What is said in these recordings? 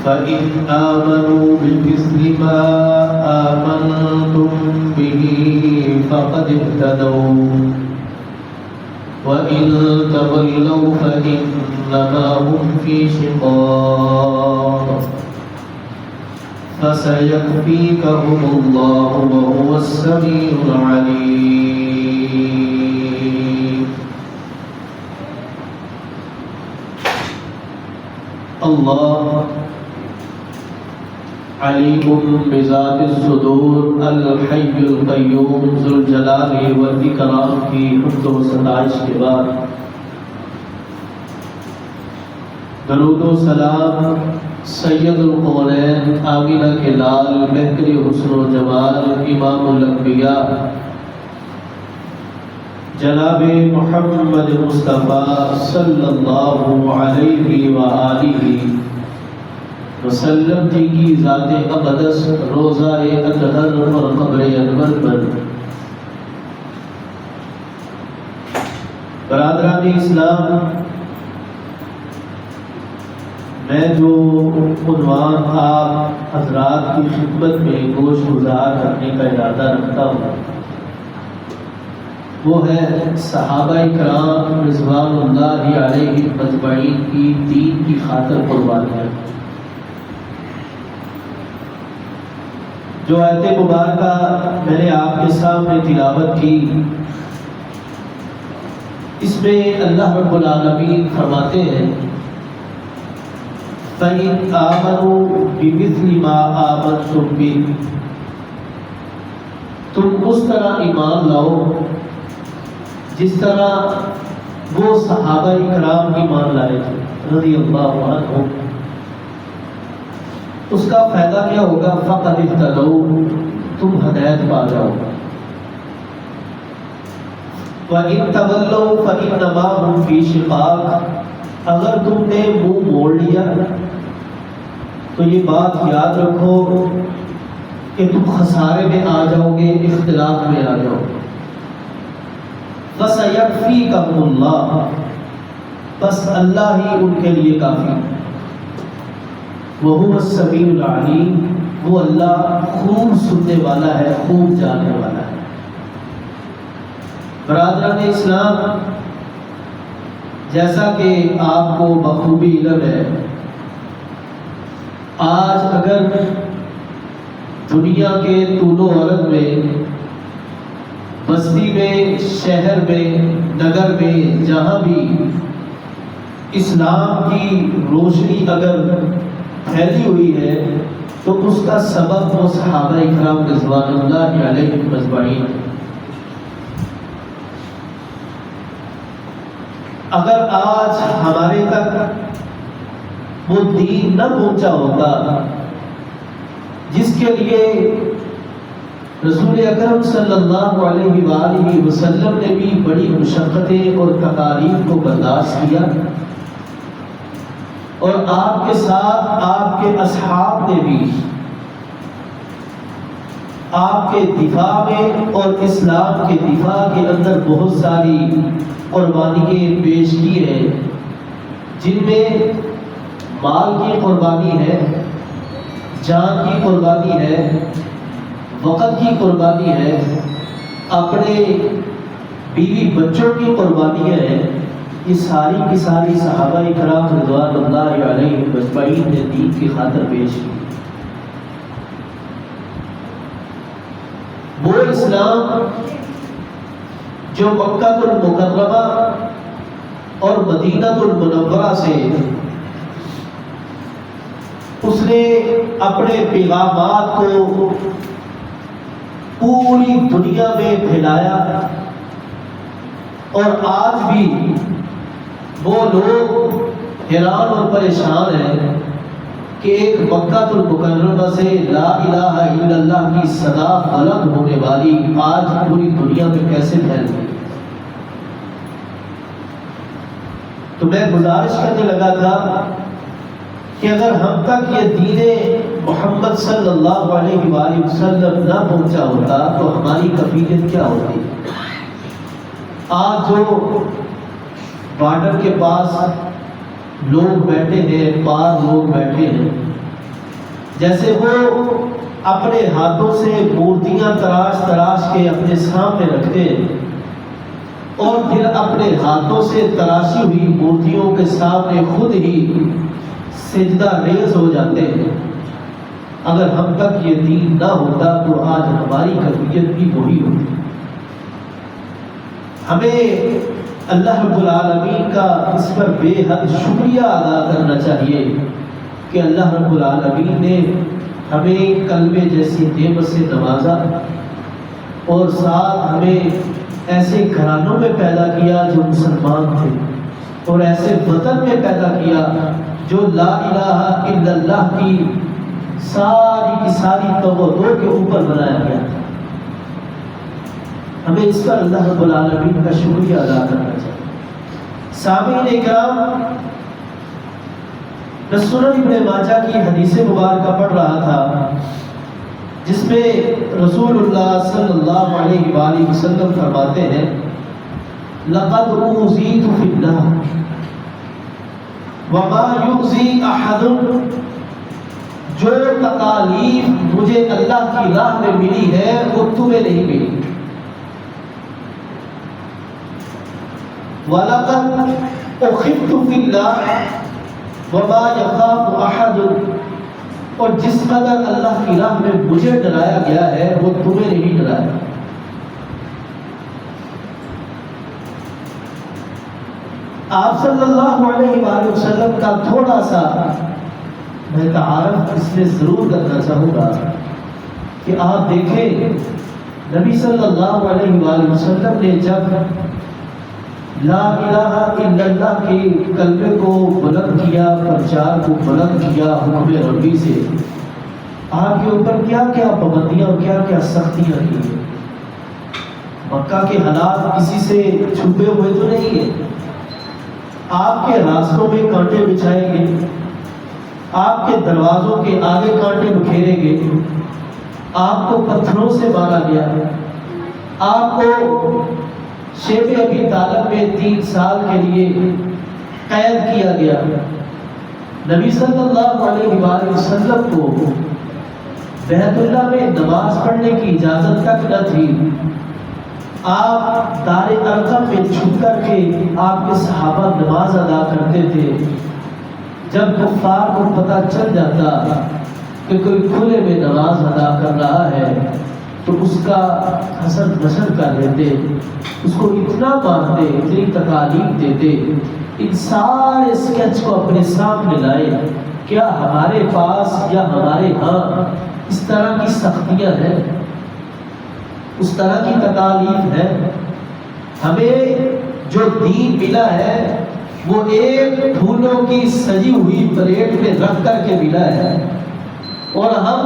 فإن آمنوا بمثل ما آمنتم به فقد اهتدوا وإن تولوا فإنما هم في شقاق فسيكفيكهم الله وهو السميع العليم. اللہ علیم بذات الصدور الحی القیوم ذو الجلال والاکرام کی حمد و ستائش کے بعد درود و سلام سید القونین آمینہ کے لال مہر حسن و جمال امام الانبیاء جناب محمد مصطفیٰ صلی اللہ علیہ وآلہ وسلم جی کی ذات اقدس روضہ اطہر اور قبر انور پر برادران اسلام میں جو عنوان آپ حضرات کی خدمت میں گوش گزار کرنے کا ارادہ رکھتا ہوں وہ ہے صحابہ کرام رضوان اللہ علیہم اجمعین کی دین کی خاطر قربانیاں. جو آیت مبارکہ میں نے آپ کے سامنے تلاوت کی اس میں اللہ رب العالمین فرماتے ہیں فَإِنْ آمَنُوا بِمِثْلِ مَا آمَنْتُمْ بِهِ تم اس طرح ایمان لاؤ جس طرح وہ صحابہ کرام ایمان لائے تھے رضی اللہ عنہم. اس کا فائدہ کیا ہوگا؟ فقد اہتدوا تم ہدایت پا جاؤ گے. وَإِن تَوَلَّوْا فَإِنَّمَا هُمْ فِي شِقَاقٍ اگر تم نے منہ موڑ لیا تو یہ بات یاد رکھو کہ تم خسارے میں آ جاؤ گے، اختلاف میں آ جاؤ گے. فَسَيَكْفِيكَهُمُ اللَّهُ بس اللہ ہی ان کے لیے کافی. وَهُوَ السَّمِيعُ الْعَلِيمُ وہ اللہ خوب سننے والا ہے، خوب جاننے والا ہے. برادران اسلام جیسا کہ آپ کو بخوبی علم ہے آج اگر دنیا کے طول و عرض میں بستی میں شہر میں نگر میں جہاں بھی اسلام کی روشنی اگر پھیلی ہوئی ہے تو اس کا سبب وہ صحابہ کرام رضوان اللہ علیہم اجمعین. اگر آج ہمارے تک وہ دین نہ پہنچا ہوتا جس کے لیے رسول اکرم صلی اللہ علیہ وآلہ وسلم نے بھی بڑی مشقتیں اور تکالیف کو برداشت کیا اور آپ کے ساتھ آپ کے اصحاب نے بھی آپ کے دفاع میں اور اسلام کے دفاع کے اندر بہت ساری قربانیاں پیش کی ہیں جن میں مال کی قربانی ہے، جان کی قربانی ہے، وقت کی قربانی ہے، اپنے بیوی بچوں کی قربانیاں ہیں. یہ ساری کی ساری صحابہ کرام رضوان اللہ علیہم اجمعین نے دین کی خاطر پیش کی. وہ اسلام جو مکہ المکرمہ اور مدینہ المنورہ سے اس نے اپنے پیغامات کو پوری دنیا میں پھیلایا اور آج بھی وہ لوگ حیران اور پریشان ہیں کہ ایک مکہ المکرمہ سے لا الہ الا اللہ کی صدا بلند ہونے والی آج پوری دنیا میں کیسے پھیل گئی. تو میں گزارش کرنے لگا تھا کہ اگر ہم تک یہ دین محمد صلی اللہ علیہ وآلہ وسلم نہ پہنچا ہوتا تو ہماری کفیلیت کیا ہوتی. آج جو بارڈر کے پاس لوگ بیٹھے ہیں، پار لوگ بیٹھے ہیں، جیسے وہ اپنے ہاتھوں سے مورتیاں تراش کے اپنے سامنے رکھتے اور پھر اپنے ہاتھوں سے تراشی ہوئی مورتیوں کے سامنے خود ہی سجدہ ریز ہو جاتے ہیں. اگر ہم تک یہ دین نہ ہوتا تو آج ہماری کیفیت بھی وہی ہوتی. ہمیں اللہ رب العالمین کا اس پر بے حد شکریہ ادا کرنا چاہیے کہ اللہ رب العالمین نے ہمیں کلمے جیسی نعمت سے نوازا اور ساتھ ہمیں ایسے گھرانوں میں پیدا کیا جو مسلمان تھے اور ایسے وطن میں پیدا کیا جو لا الہ الا اللہ کی ساری توحید کے اوپر بنایا گیا تھا. ہمیں اس پر اللہ رب العالمین کا شکریہ ادا کرنا چاہیے. سامعین اکرام، میں سنن ابن ماجہ کی حدیث مبارکہ پڑھ رہا تھا جس میں رسول اللہ صلی اللہ علیہ وآلہ وسلم فرماتے ہیں لقد اوذیت فی اللہ وما یؤذی احد، جو تکالیف مجھے اللہ کی راہ میں ملی ہے وہ تمہیں نہیں ملی. وَلَقَدْ أُخِفْتُ فِي اللَّهِ وَمَا يَخَافُ أَحَدٌ، اور جس قدر اللہ کی راہ میں مجھے ڈرایا گیا ہے وہ تمہیں نہیں ڈرایا. آپ صلی اللہ علیہ وآلہ وسلم کا تھوڑا سا میں تعارف اس میں ضرور کرنا چاہوں گا کہ آپ دیکھیں نبی صلی اللہ علیہ وآلہ وسلم نے جب لا الہ الا اللہ کے کلمے کو بلند کیا، پرچار کو بلند کیا حکم ربی سے، آپ کے اوپر کیا کیا پابندیاں اور کیا کیا سختیاں کی. مکہ کے حالات کسی سے چھپے ہوئے تو نہیں ہیں. آپ کے راستوں میں کانٹے بچھائیں گے، آپ کے دروازوں کے آگے کانٹے بکھیریں گے، آپ کو پتھروں سے مارا گیا، آپ کو شیب ابی طالب میں 3 سال کے لیے قید کیا گیا. نبی صلی اللہ علیہ وآلہ وسلم کو بیت اللہ میں نماز پڑھنے کی اجازت تک نہ تھی. آپ دار ارقم میں چھپ کر کے آپ کے صحابہ نماز ادا کرتے تھے. جب کفار کو پتہ چل جاتا کہ کوئی کھلے میں نماز ادا کر رہا ہے تو اس کا حسد نشر کر دیتے، اس کو اتنا مارتے، اتنی تکالیف دیتے. ان سارے اسکیچ کو اپنے سامنے لائے. کیا ہمارے پاس یا ہمارے ہاں اس طرح کی سختیاں ہیں، اس طرح کی تکالیف ہے؟ ہمیں جو دین ملا ہے وہ ایک پھولوں کی سجی ہوئی پلیٹ میں رکھ کر کے ملا ہے، اور ہم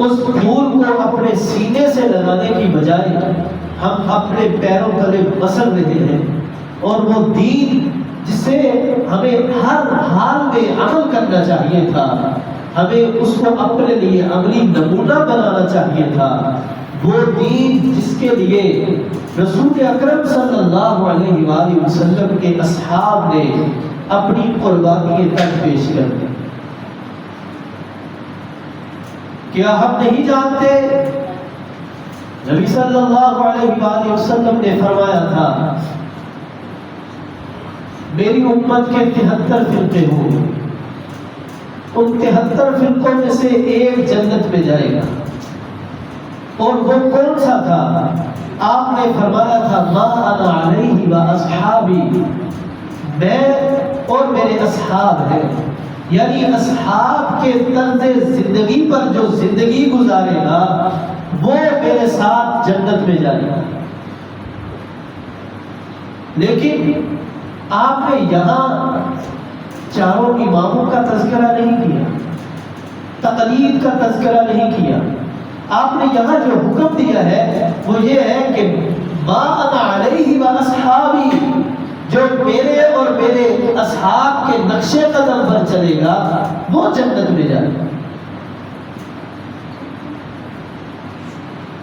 اس پھول کو اپنے سینے سے لگانے کی بجائے ہم اپنے پیروں تلے مسل رہے ہیں. اور وہ دین جسے ہمیں ہر حال میں عمل کرنا چاہیے تھا، ہمیں اس کو اپنے لیے عملی نمونہ بنانا چاہیے تھا، وہ دین جس کے لیے رسول اکرم صلی اللہ علیہ وآلہ وسلم کے اصحاب نے اپنی قربانی تک پیش کر دی. کیا ہم نہیں جانتے نبی صلی اللہ علیہ وآلہ وسلم نے فرمایا تھا میری امت کے 73 فرقے ہوں، ان 73 فرقوں میں سے ایک جنت میں جائے گا. اور وہ کون سا تھا؟ آپ نے فرمایا تھا ما انا علیہ و اصحابی، میں اور میرے اصحاب ہیں. یعنی اصحاب کے طرز زندگی پر جو زندگی گزارے گا وہ میرے ساتھ جنت میں جائے گا. لیکن آپ نے یہاں چاروں اماموں کا تذکرہ نہیں کیا، تقلید کا تذکرہ نہیں کیا. آپ نے یہاں جو حکم دیا ہے وہ یہ ہے کہ ما انا علیہ و اصحابی، جو میرے اور میرے اصحاب کے نقش قدم پر چلے گا وہ جنت میں جائے گا.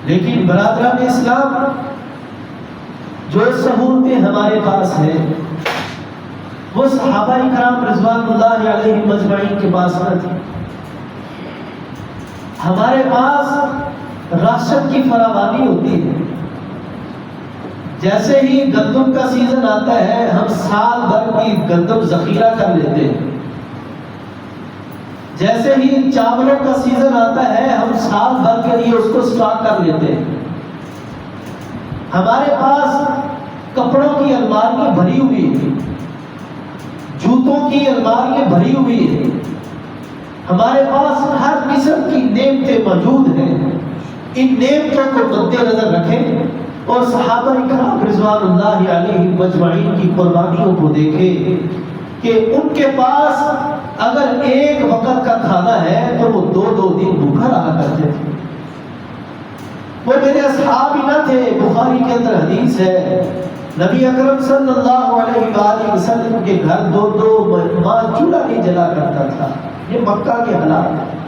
لیکن برادران اسلام، جو سہولتیں ہمارے پاس ہیں وہ صحابہ کرام رضوان اللہ علیہم اجمعین کے پاس نہ تھی. ہمارے پاس راشن کی فراوانی ہوتی ہے، جیسے ہی گندم کا سیزن آتا ہے ہم سال بھر کی گندم ذخیرہ کر لیتے ہیں، جیسے ہی چاولوں کا سیزن آتا ہے ہم سال بھر کے لیے اس کو سٹاک کر لیتے ہیں۔ ہمارے پاس کپڑوں کی الماریاں بھری ہوئی ہیں، جوتوں کی الماریاں بھری ہوئی ہیں، ہمارے پاس ہر قسم کی نعمتیں موجود ہیں۔ ان نعمتوں کو مد نظر رکھیں اور صحابہ کرام رضوان اللہ علیہ مجمعین کی قربانیوں کو دیکھیں کہ ان کے پاس اگر ایک وقت کا کھانا ہے تو وہ 2 دن بھوکا رہا کرتے تھے۔ وہ میرے اصحاب ہی نہ تھے، بخاری کے اندر حدیث ہے نبی اکرم صلی اللہ علیہ وآلہ وسلم کے گھر 2 ماہ چولہا نہیں جلا کرتا تھا۔ یہ مکہ کے حالات ہیں۔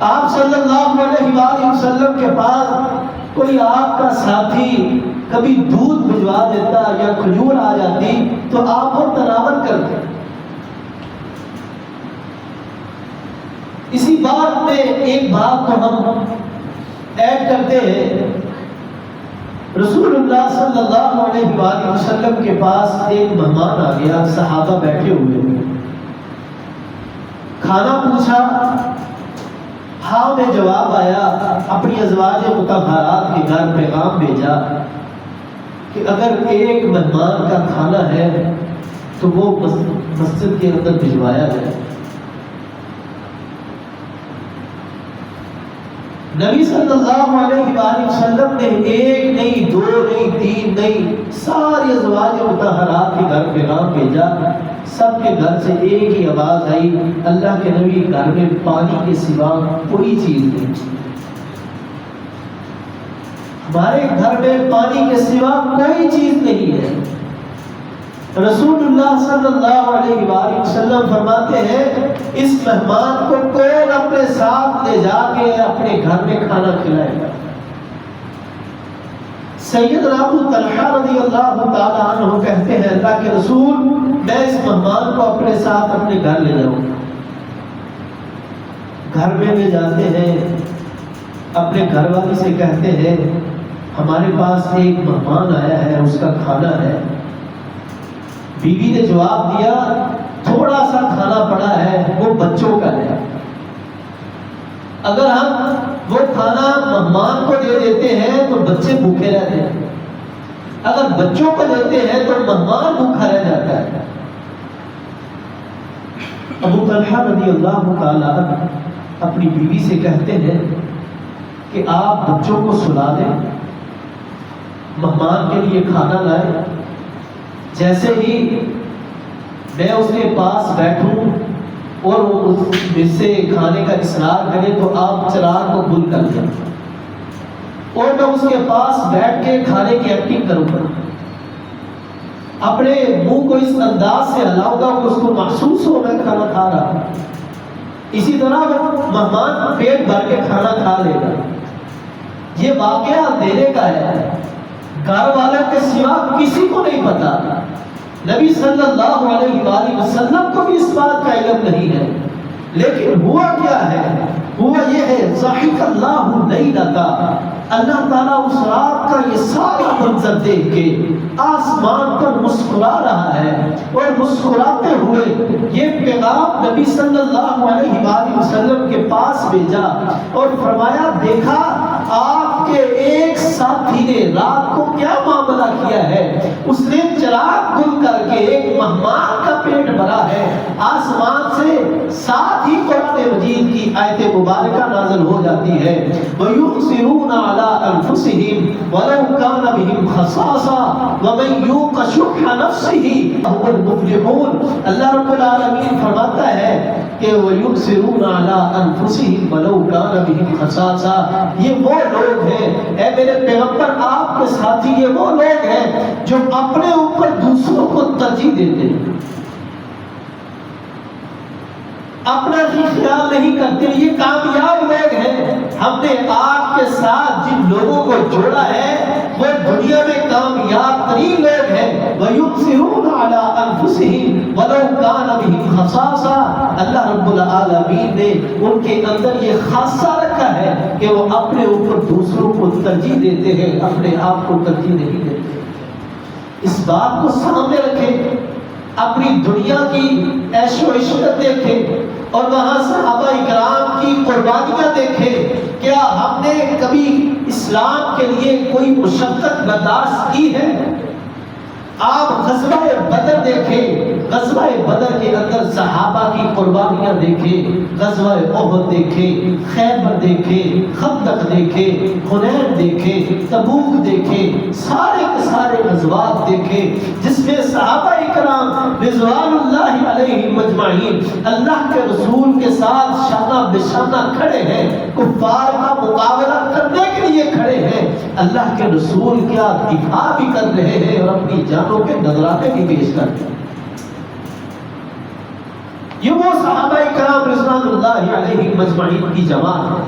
آپ صلی اللہ علیہ وآلہ وسلم کے پاس کوئی آپ کا ساتھی کبھی دودھ بھجوا دیتا یا کھجور آ جاتی تو آپ وہ تناول کرتے۔ اسی بات میں ایک بات کو ہم ایڈ کرتے ہیں، رسول اللہ صلی اللہ علیہ وآلہ وسلم کے پاس ایک مہمان آ گیا، صحابہ بیٹھے ہوئے، کھانا پوچھا، ہاں میں جواب آیا، اپنی ازواج مطہرات کے گھر پیغام بھیجا کہ اگر ایک مہمان کا کھانا ہے تو وہ مسجد کے اندر بھجوایا جائے۔ نبی صلی اللہ علیہ وآلہ وسلم نے 1 نہیں 2 نہیں 3 نہیں ساری ازواج مطہرات کے گھر پیغام بھیجا، سب کے گھر سے ایک ہی آواز آئی، اللہ کے نبی گھر میں پانی کے سوا کوئی چیز نہیں، ہمارے گھر میں پانی کے سوا کوئی چیز نہیں ہے۔ رسول اللہ صلی اللہ علیہ وآلہ وسلم فرماتے ہیں اس مہمان کو کون اپنے ساتھ لے جا کے اپنے گھر میں کھانا کھلائے گا؟ سیدنا ابو طلحہ رضی اللہ تعالی عنہ کہتے ہیں اللہ کے رسول میں اس مہمان کو اپنے ساتھ اپنے گھر لے جاؤں گا۔ گھر میں لے جاتے ہیں، اپنے گھر والی سے کہتے ہیں ہمارے پاس ایک مہمان آیا ہے، اس کا کھانا ہے۔ بیوی نے جواب دیا تھوڑا سا کھانا پڑا ہے، وہ بچوں کا ہے، اگر ہم وہ کھانا مہمان کو دے دیتے ہیں تو بچے بھوکے رہتے ہیں، اگر بچوں کو دیتے ہیں تو مہمان بھوکا رہ جاتا ہے۔ ابو طلحہ رضی اللہ تعالیٰ عنہ اپنی بیوی سے کہتے ہیں کہ آپ بچوں کو سلا دیں، مہمان کے لیے کھانا لائیں۔ جیسے ہی میں اس کے پاس بیٹھوں اور وہ مجھ سے کھانے کا اصرار کرے تو آپ چراغ کو گل کر دیں اور میں اس کے پاس بیٹھ کے کھانے کی ایکٹنگ کروں گا، اپنے منہ کو اس انداز سے ہلاؤں گا کہ اس کو محسوس ہو میں کھانا کھا رہا ہوں۔ اسی طرح وہ مہمان پیٹ بھر کے کھانا کھا لے گا۔ یہ واقعہ اندھیرے کا ہے، گھر والوں کے سوا کسی کو نہیں پتا، نبی صلی اللہ علیہ وآلہ وسلم کو بھی اس بات کا علم نہیں ہے، لیکن ہوا کیا ہے؟ ہوا یہ ہے ضحک اللہ لیلۃ، اللہ تعالیٰ اس رات کا یہ سارا منظر دیکھ کے آسمان پر مسکرا رہا ہے اور مسکراتے ہوئے یہ پیغام نبی صلی اللہ علیہ وآلہ وسلم کے پاس بھیجا اور فرمایا دیکھا آپ کے ایک ساتھی نے رات کو کیا معاملہ کیا ہے، اس نے چراغ گل کر کے ایک مہمان کا پیٹ بھرا ہے۔ آسمان سے ساتھ ہی قرآن مجید کی آیت مبارکہ نازل ہو جاتی ہے، وَيُؤْثِرُونَ عَلَىٰ أَنفُسِهِمْ وَلَوْ كَانَ بِهِمْ خَصَاصَةٌ وَمَن يُوقَ شُحَّ نَفْسِهِ فَهُوَ الْمُفْلِحُونَ۔ اللہ رب العالمین فرماتا ہے کہ وَيُؤْثِرُونَ عَلَىٰ أَنفُسِهِمْ وَلَوْ كَانَ بِهِمْ خَصَاصَةٌ، یہ وہ لوگ ہیں اے میرے پیغمبر آپ کے ساتھی، یہ وہ لوگ ہیں جو اپنے اوپر دوسروں کو ترجیح دیتے ہیں۔ اپنا ہی خیال نہیں کرتے. یہ کامیاب لوگ ہیں. ہم نے آپ کے ساتھ جن لوگوں کو جوڑا ہے وہ دنیا میں کامیاب ترین لوگ ہیں. وَيُؤْثِرُونَ عَلَىٰ أَنفُسِهِمْ وَلَوْ كَانَ بِهِمْ خَصَاصَةٌ. اللہ رب العالمین نے ان کے اندر یہ خاصہ رکھا ہے کہ وہ اپنے اوپر دوسروں کو ترجیح دیتے ہیں، اپنے آپ کو ترجیح نہیں دیتے. اس بات کو سامنے رکھیں. اپنی دنیا کی عیش و عشرت دیکھیں اور وہاں صحابہ اکرام کی قربانیاں دیکھیں. کیا ہم نے کبھی اسلام کے لیے کوئی مشقت برداشت کی ہے؟ آپ غزوہ بدر دیکھیں. غزوہ بدر کے اندر صحابہ کی قربانیاں دیکھیں. غزوہ احد دیکھیں، خیبر دیکھیں، خندق دیکھیں، حنین دیکھیں، تبوک دیکھیں. سارے کے سارے غزوات دیکھیں جس میں صحابہ اکرام رضوان اللہ علیہم اجمعین اللہ کے رسول کے ساتھ شانہ بشانہ کھڑے ہیں، کفار کا مقابلہ کرنے کے لیے کھڑے ہیں. اللہ کے رسول کیا دفاع بھی کر رہے ہیں اور اپنی جانوں کے نذرانے بھی پیش کرتے ہیں. یہ وہ صحابہ کرام رضوان اللہ علیہم اجمعین کی جماعت ہے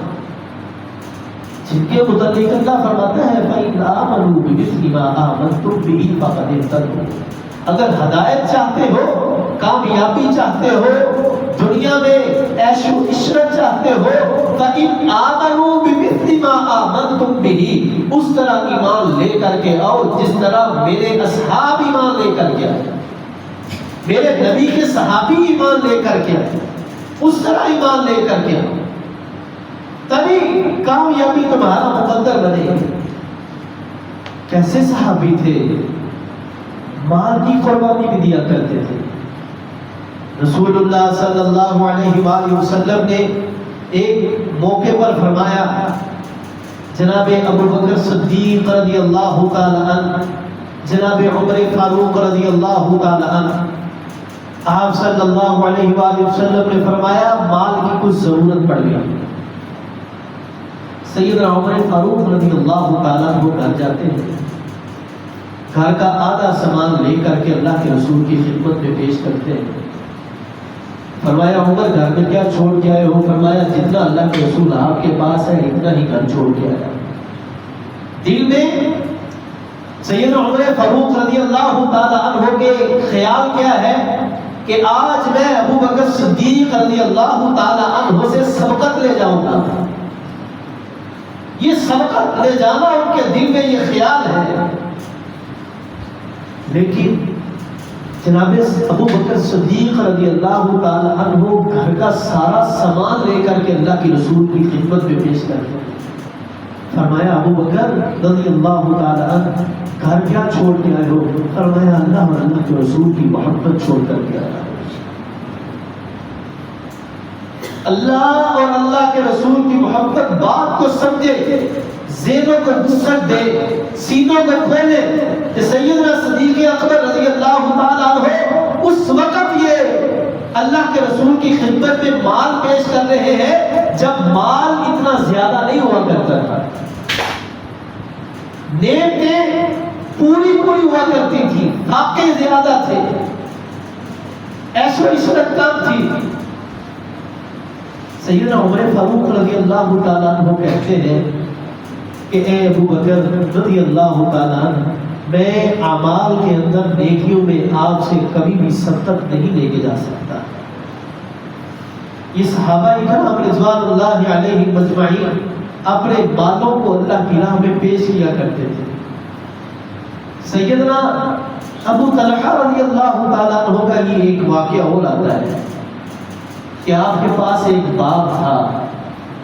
جن کے متعلق اللہ فرماتا ہے فَإِنْ آمَنُوا بِمِثْلِ مَا آمَنْتُمْ بِهِ فَقَدِ اهْتَدَوْا. اگر ہدایت چاہتے ہو، کامیابی چاہتے ہو، دنیا میں عیش و عشرت چاہتے ہو، فَإِنْ آمَنُوا بِمِثْلِ مَا آمَنْتُمْ بِهِ، اس طرح ایمان لے کر کے آؤ جس طرح میرے اصحاب ایمان لے کر کے آئے، میرے نبی کے صحابی ایمان لے کر کے آئے، اس طرح ایمان لے کر کے آؤ، تبھی کامیابی تمہارا مقدر بنے گی. کیسے صحابی تھے؟ مال کی قربانی بھی دیا کرتے تھے. رسول اللہ صلی اللہ علیہ وآلہ وسلم نے ایک موقع پر فرمایا، جناب ابو بکر صدیق رضی اللہ تعالی عنہ، جناب عمر فاروق رضی اللہ تعالی عنہ، آپ صلی اللہ علیہ وآلہ وسلم نے فرمایا مال کی کچھ ضرورت پڑ گئی. سیدنا عمر فاروق رضی اللہ تعالیٰ عنہ گھر جاتے ہیں، گھر کا آدھا سامان لے کر کے اللہ کے رسول کی خدمت میں پیش کرتے ہیں. فرمایا عمر گھر میں کیا چھوڑ کے آئے ہو؟ فرمایا جتنا اللہ کے رسول آپ کے پاس ہے اتنا ہی گھر چھوڑ کے آیا. دل میں سیدنا عمر فاروق رضی اللہ تعالیٰ عنہ کے خیال کیا ہے کہ آج میں ابو بکر صدیق رضی اللہ تعالیٰ عنہ سے سبقت لے جاؤں گا. یہ سبقت لے جانا ان کے دل میں یہ خیال ہے. لیکن جناب ابو بکر صدیق رضی اللہ تعالی عنہ گھر کا سارا سامان لے کر کے اللہ کے رسول کی خدمت میں پیش کرتے ہیں. فرمایا ابو بکر رضی اللہ تعالی عنہ گھر کیا چھوڑ کے آئے ہو؟ فرمایا اللہ اور اللہ کے رسول کی محبت چھوڑ کر کے آیا. اللہ اور اللہ کے رسول کی محبت بات کو سمجھے، ذہنوں کو وسعت دے، سینوں کو کھولے کہ سیدنا صدیق اکبر رضی اللہ تعالیٰ عنہ اس وقت یہ اللہ کے رسول کی خدمت میں مال پیش کر رہے ہیں جب مال اتنا زیادہ نہیں ہوا کرتا تھا. نعمتیں پوری ہوا کرتی تھی، فاقے زیادہ تھے، عیش و عشرت کم تھی. سیدنا عمر فاروق رضی اللہ تعالیٰ عنہ کہتے ہیں کہ اے ابو بکر رضی اللہ تعالیٰ عنہ، میں اعمال کے اندر نیکیوں میں آپ سے کبھی بھی سبقت نہیں لے کے جا سکتا. یہ صحابہ کرام رضوان اللہ علیہم اجمعین اپنے مالوں کو اللہ کی راہ میں پیش کیا کرتے تھے. سیدنا ابو طلحہ رضی اللہ تعالیٰ عنہ کا یہ ایک واقعہ اور آتا ہے کہ آپ کے پاس ایک باغ تھا.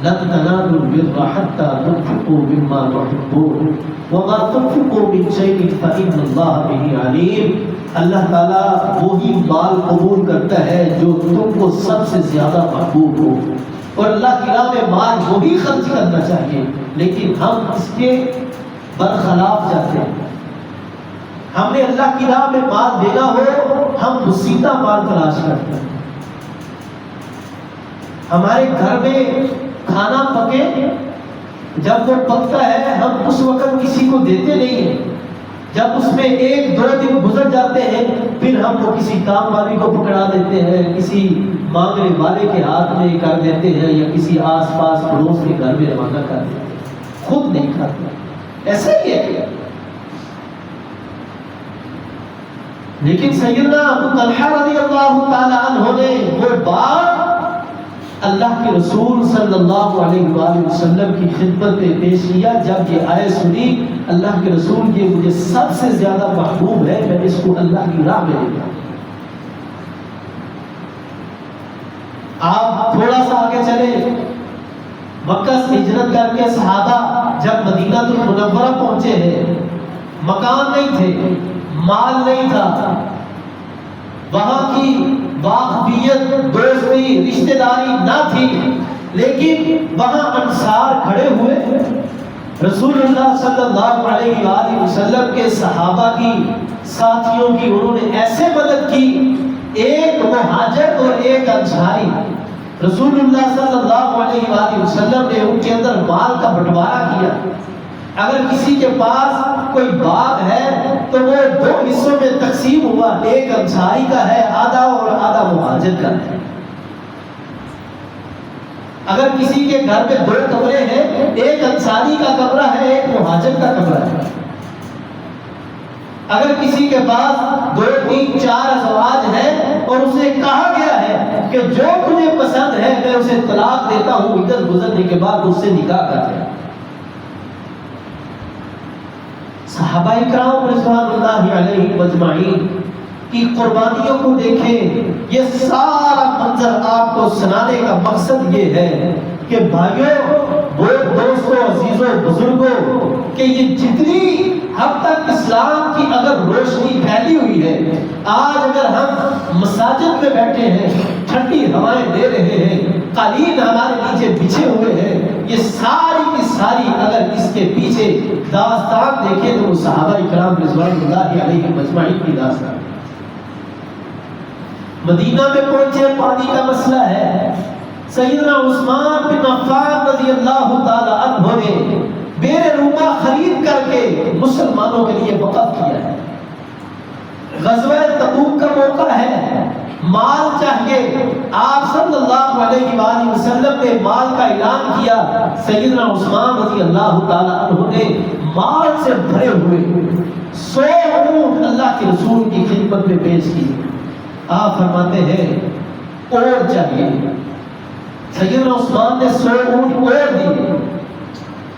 لَن تَنَالُوا الْبِرَّ حَتَّى تُنْفِقُوا مِمَّا تُحِبُّونَ وَمَا تُنْفِقُوا مِنْ شَيْءٍ فَإِنَّ اللَّهَ بِهِ عَلِيمٌ. اللہ تعالیٰ وہی مال قبول کرتا ہے جو تم کو سب سے زیادہ محبوب ہو، اور اللہ کی راہ میں مال وہی خرچ کرنا چاہیے. لیکن ہم اس کے برخلاف جاتے ہیں. ہم نے اللہ کی راہ میں مال دینا ہو ہم مسیدہ مال تلاش کرتے ہیں. ہمارے گھر میں کھانا پکے، جب وہ پکتا ہے ہم اس وقت کسی کو دیتے نہیں ہیں. جب اس میں 1-2 دن گزر جاتے ہیں پھر ہم وہ کسی کام والی کو پکڑا دیتے ہیں، کسی مانگنے والے کے ہاتھ میں کر دیتے ہیں، یا کسی آس پاس پڑوس کے گھر میں روانہ کر دیتے ہیں، خود نہیں کھاتے. ایسا ہی ہے. لیکن سیدنا ابو طلحہ رضی اللہ تعالی عنہ نے وہ بات اللہ کے رسول صلی اللہ علیہ وآلہ وسلم کی خدمت میں پیش کیا. جب یہ آیت سنی، اللہ کے رسول یہ مجھے سب سے زیادہ محبوب ہے، میں اس کو اللہ کی راہ میں دیتا ہوں. آپ تھوڑا سا آگے چلے، مکہ سے ہجرت کر کے صحابہ جب مدینہ المنورہ پہنچے ہیں، مکان نہیں تھے، مال نہیں تھا، وہاں کی واقفیت، دوستی، رشتہ داری نہ تھی، لیکن وہاں انصار کھڑے ہوئے. رسول اللہ صلی اللہ علیہ وآلہ وسلم کے صحابہ کی، ساتھیوں کی انہوں نے ایسے مدد کی، ایک مہاجر اور ایک انصاری. رسول اللہ صلی اللہ علیہ وآلہ وسلم نے ان کے اندر مال کا بٹوارا کیا. اگر کسی کے پاس کوئی باغ ہے تو وہ 2 حصوں میں تقسیم ہوا، ایک انصاری کا ہے آدھا اور آدھا مہاجر کا ہے. اگر کسی کے گھر میں 2 کمرے ہیں، ایک انصاری کا کمرہ ہے، ایک مہاجر کا کمرہ ہے. اگر کسی کے پاس 2, 3, 4 ازواج ہیں اور اسے کہا گیا ہے کہ جو تجھے پسند ہے میں اسے طلاق دیتا ہوں، عدت گزرنے کے بعد اس سے نکاح کر دے. صحابہ اکرام رضوان اللہ علیہ مجمعین کی قربانیوں کو دیکھیں. یہ سارا منظر آپ کو سنانے کا مقصد یہ ہے کہ بھائیوں، دوستوں، عزیزوں، بزرگوں، کہ یہ جتنی اب تک اسلام کی اگر روشنی پھیلی ہوئی ہے، آج اگر ہم مساجد میں بیٹھے ہیں، ٹھنڈی ہوائیں لے رہے ہیں، قالین ہمارے نیچے بچھے ہوئے ہیں، یہ ساری کی ساری اگر اس کے پیچھے داستان دیکھیں تو وہ صحابہ اکرام رضوان اللہ علیہ مجمعین کی داستان. مدینہ میں پہنچے، پانی کا مسئلہ ہے. سیدنا عثمان بن عفان رضی اللہ تعالی عنہ نے بیر روما خرید کر کے مسلمانوں کے لیے وقف کیا ہے. غزوہ تبوک کا موقع ہے، مال چاہیے. آپ صلی اللہ علیہ وآلہ وسلم نے مال کا اعلان کیا. سیدنا عثمان رضی اللہ تعالی عنہ نے مال سے بھرے ہوئے 100 اونٹ اللہ کے رسول کی خدمت میں پیش کی. آپ فرماتے ہیں اور چاہیے. سیدنا عثمان نے 100 اونٹ اور دیے.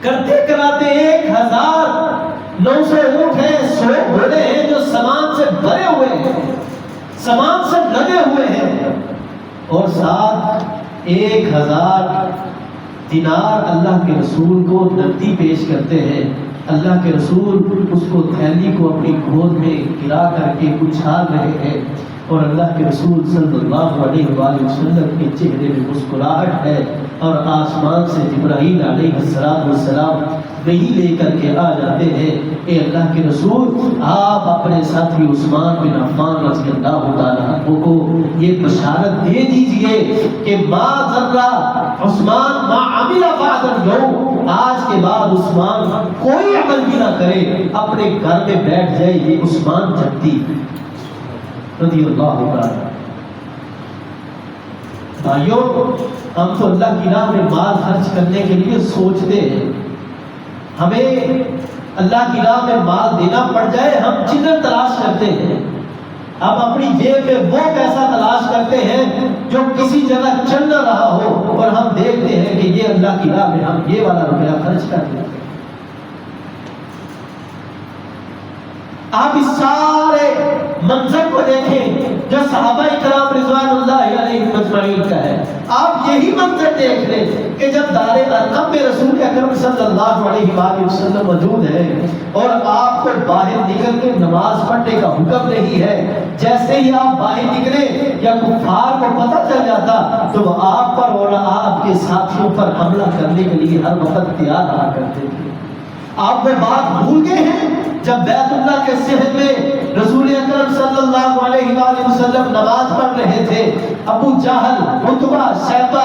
کرتے کراتے 1900 اونٹ ہیں، 100 گھوڑے ہیں جو سامان سے بھرے ہوئے ہیں، سامان سے لگے ہوئے ہیں، اور ساتھ 1000 دینار اللہ کے رسول کو نقدی پیش کرتے ہیں. اللہ کے رسول اس کو تھیلی کو اپنی گود میں گرا کر کے اچھال رہے ہیں، اور اللہ کے رسول صلی اللہ علیہ وآلہ وسلم کے چہرے میں مسکراہٹ ہے. اور آسمان سے جبرائیل علیہ السلام وہی لے کر کے آ جاتے ہیں، اے اللہ کے رسول، آپ اپنے ساتھی عثمان بن عفان رضی اللہ تعالیٰ عنہ کو یہ بشارت دے دیجئے کہ ما ذرا عثمان ما عمل بعد اليوم، آج کے بعد عثمان کوئی عمل بھی نہ کرے، اپنے گھر میں بیٹھ جائے. یہ عثمان جدی رضی اللہ تعالیٰ. بھائیوں، ہم تو اللہ کی راہ میں مال خرچ کرنے کے لیے سوچتے ہیں، ہمیں اللہ کی راہ میں مال دینا پڑ جائے ہم چلر تلاش کرتے ہیں. ہم اپنی جیب میں وہ پیسہ تلاش کرتے ہیں جو کسی جگہ چل نہ رہا ہو، اور ہم دیکھتے ہیں کہ یہ اللہ کی راہ میں ہم یہ والا روپیہ خرچ کر دیتے ہیں. آپ اس سارے منظر کو دیکھیں جو صحابہ اکرام رضوان اللہ علیہ مجمعین کا ہے. آپ یہی منظر دیکھ لیں کہ جب دار ارقم میں رسول اکرم صلی اللہ علیہ وآلہ وسلم موجود ہے اور آپ کو باہر نکل کے نماز پڑھنے کا حکم نہیں ہے، جیسے ہی آپ باہر نکلے یا کفار کو پتہ چل جاتا تو وہ آپ پر اور آپ کے ساتھیوں پر حملہ کرنے کے لیے ہر وقت تیار رہا کرتے تھے. آپ وہ بات بھول گئے ہیں جب بیت اللہ کے صحن میں رسول اکرم صلی اللہ علیہ وآلہ وسلم نماز پڑھ رہے تھے، ابو جہل، عتبہ، شیبہ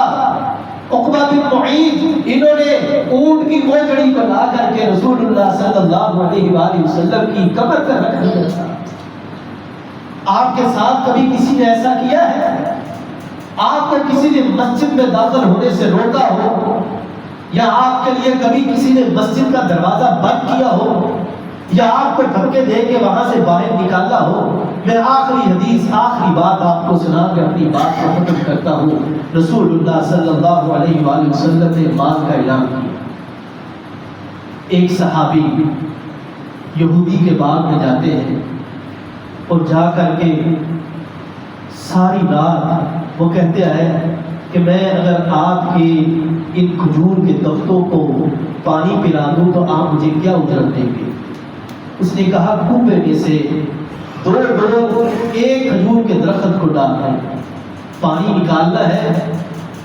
عقبہ بن معیط، انہوں نے اونٹ کی موجڑی کو لا کر کے رسول اللہ صلی اللہ علیہ وآلہ وسلم کی کمر پر رکھ دیا تھا۔ آپ کے ساتھ کبھی کسی نے ایسا کیا ہے؟ آپ کو کسی نے مسجد میں داخل ہونے سے روکا ہو، یا آپ کے لیے کبھی کسی نے مسجد کا دروازہ بند کیا ہو، یا آپ کو دھکے دے کے وہاں سے باہر نکالا ہو؟ میں آخری حدیث، آخری بات آپ کو سنا کے اپنی بات کو ختم کرتا ہوں۔ رسول اللہ صلی اللہ علیہ وآلہ وسلم نے مال کا اعلان کیا۔ ایک صحابی یہودی کے باغ میں جاتے ہیں اور جا کر کے ساری رات وہ کہتے ہیں کہ میں اگر آپ کے ان کھجور کے درختوں کو پانی پلا دوں تو آپ مجھے کیا اجرت دیں گے؟ اس نے کہا کنویں میں سے دو ایک کھجور کے درخت کو ڈالنا ہے، پانی نکالنا ہے،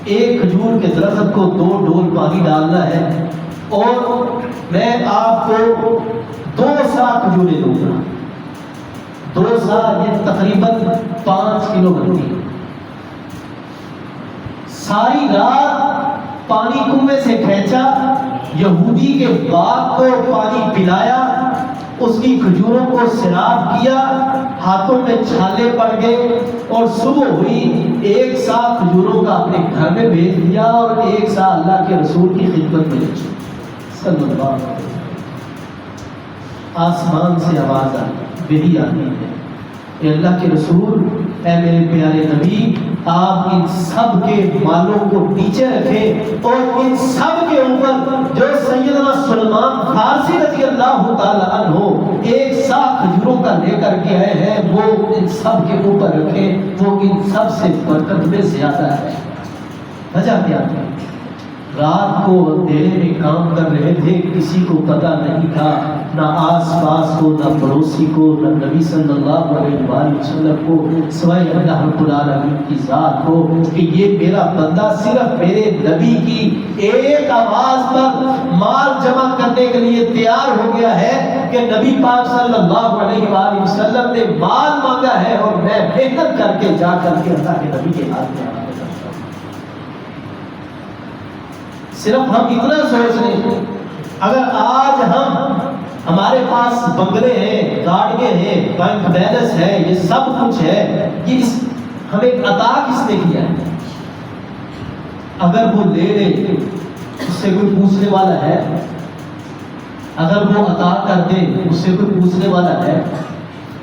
ایک کھجور کے درخت کو 2 ڈول پانی ڈالنا ہے، اور میں آپ کو 2 سا کھجوریں دوں گا۔ 2 سا یہ تقریباً 5 کلو بنتی ہے۔ ساری رات پانی کنویں سے کھینچا، یہودی کے باغ کو پانی پلایا، اس کی کھجوروں کو سیراب کیا، ہاتھوں میں چھالے پڑ گئے، اور صبح ہوئی 1 سا کھجوروں کا اپنے گھر میں بھیج دیا اور 1 سا اللہ کے رسول کی خدمت میں بھیجا صلی اللہ علیہ وسلم۔ آسمان سے آواز آئی، وحی آتی ہے، اے اللہ کے رسول، اے میرے پیارے نبی، آپ ان سب کے مالوں کو نیچے رکھیں، اور ان سب کے اوپر جو سیدنا سلمان فارسی رضی اللہ تعالی عنہ 1 سا کھجوروں کا لے کر کے آئے ہیں، وہ ان سب کے اوپر رکھیں، وہ ان سب سے برکت میں زیادہ ہے۔ وجہ کیا تھی؟ رات کو اندھیرے میں کام کر رہے تھے، کسی کو پتہ نہیں تھا، نہ آس پاس کو، نہ پڑوسی کو، نہ نبی صلی اللہ علیہ وآلہ وسلم کو، سوائے اللہ رب العالمین کی ذات کو، کہ یہ میرا بندہ صرف میرے نبی کی ایک آواز پر مال جمع کرنے کے لیے تیار ہو گیا ہے، کہ نبی پاک صلی اللہ علیہ وآلہ وسلم نے مال مانگا ہے اور میں محنت کر کے جا کر کے اللہ کے نبی کے ہاتھ میں صرف ہم اتنا سوچ لیں، اگر آج ہمارے پاس بنگلے ہیں، گاڑیاں ہیں، بینک بیلنس ہے، یہ سب کچھ ہے، یہ ہمیں عطا کس نے کیا ہے؟ اگر وہ لے لے اس سے کوئی پوچھنے والا ہے؟ اگر وہ عطا کر دے اس سے کوئی پوچھنے والا ہے؟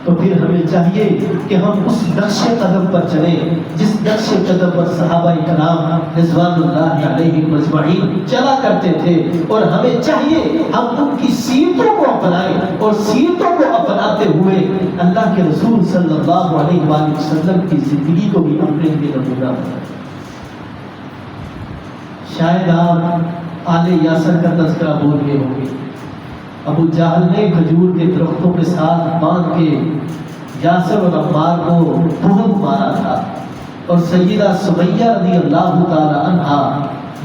تو پھر ہمیں چاہیے کہ ہم اس نقش قدم پر چلیں جس نقش قدم پر صحابہ کرام رضوان اللہ علیہم اجمعین چلا کرتے تھے، اور ہمیں چاہیے ہم ان کی سیرتوں کو اپنائیں، اور سیرتوں کو اپناتے ہوئے اللہ کے رسول صلی اللہ علیہ وآلہ وسلم کی زندگی کو بھی اپنے لیے نمونہ بنائیں۔ شاید آپ آل یاسر کا تذکرہ بول رہے ہوں گے، ابو جہل نے کھجور کے درختوں کے ساتھ باندھ کے یاسر اور عمار کو بہت مارا تھا، اور سیدہ سمیہ رضی اللہ تعالی عنہا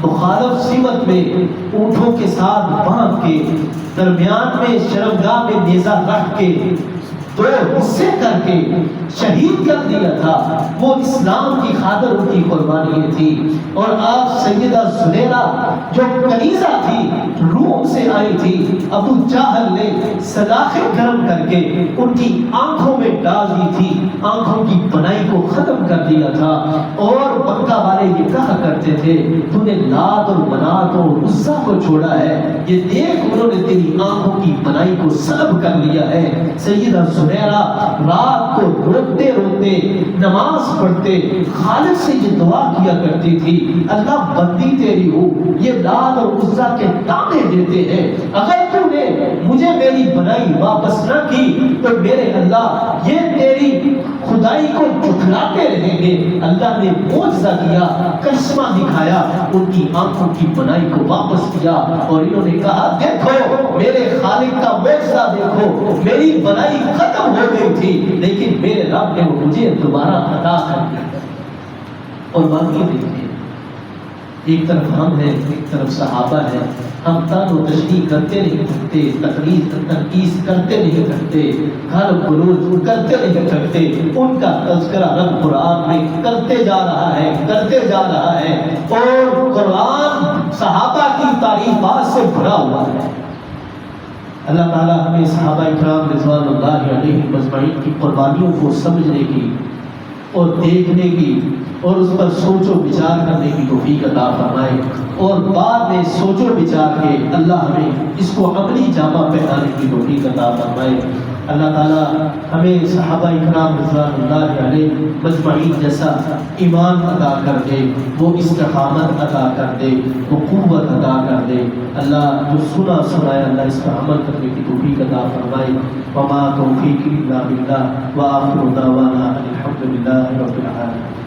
مخالف سمت میں اونٹوں کے ساتھ باندھ کے درمیان میں شرمگاہ میں نیزہ رکھ کے 2 حصے کر کے شہید کر دیا تھا۔ وہ اسلام کی خاطر ان کی قربانی تھی۔ اور آپ سیدہ زلیخا جو کنیزہ تھی، روم سے آئی تھی، ابو جہل نے سلاخیں گرم کر کے ان کی آنکھوں میں ڈال دی تھی، آنکھوں کی بنائی کو ختم کر دیا تھا، اور مکہ والے یہ کہا کرتے تھے تو نے لات اور منات اور عزا کو چھوڑا ہے، یہ دیکھ انہوں نے تیری آنکھوں کی بنائی کو سلب کر لیا ہے۔ سیدہ زلیخا رات کو روتے روتے نماز پڑھتے خالق سے یہ دعا کیا کرتی تھی، اللہ بندی تیری ہو، یہ لات اور عزا کے تانے دیتے ہیں، اگر تو نے مجھے میری بنائی واپس نہ کی تو میرے اللہ یہ تیری خدائی کو جھٹلاتے رہیں گے۔ اللہ نے معجزہ کیا، کرشمہ دکھایا، ان کی آنکھوں کی بنائی کو واپس کیا، اور انہوں نے کہا دیکھو میرے خالق کا معجزہ دیکھو، میری بنائی ختم ہو گئی تھی لیکن میرے رب نے مجھے دوبارہ عطا کر دیا۔ اور باقی دیکھیے ایک طرف ہم ہیں، ایک طرف صحابہ ہیں. ہم تن و تشریح کرتے نہیں تھکتے، تنقید کرتے نہیں تھکتے، گھر بلوچ کرتے نہیں تھکتے. ان کا تذکرہ رب قرآن میں کرتے جا رہا ہے، کرتے جا رہا ہے، اور قرآن صحابہ کی تعریفات سے بھرا ہوا ہے. اللہ تعالیٰ ہمیں صحابہ اکرام رضوان اللہ علیہم اجمعین کی قربانیوں کو سمجھنے کی اور دیکھنے کی اور اس پر سوچ و بچار کرنے کی توفیق عطا فرمائے، اور بعد میں سوچ و بچار کے اللہ ہمیں اس کو عملی جامہ پہنانے کی توفیق عطا فرمائے. اللہ تعالیٰ ہمیں صحابہ اکرام رضوان اللہ علیہ مجمعین جیسا ایمان عطا کر دے، وہ استقامت عطا کر دے، وہ قوت عطا کر دے. اللہ جو سنا سنایا اللہ اس پر عمل کرنے کی توفیق عطا فرمائے. وما توفیقی الا باللہ وآخر دعوانا الحمد للہ رب العالمین.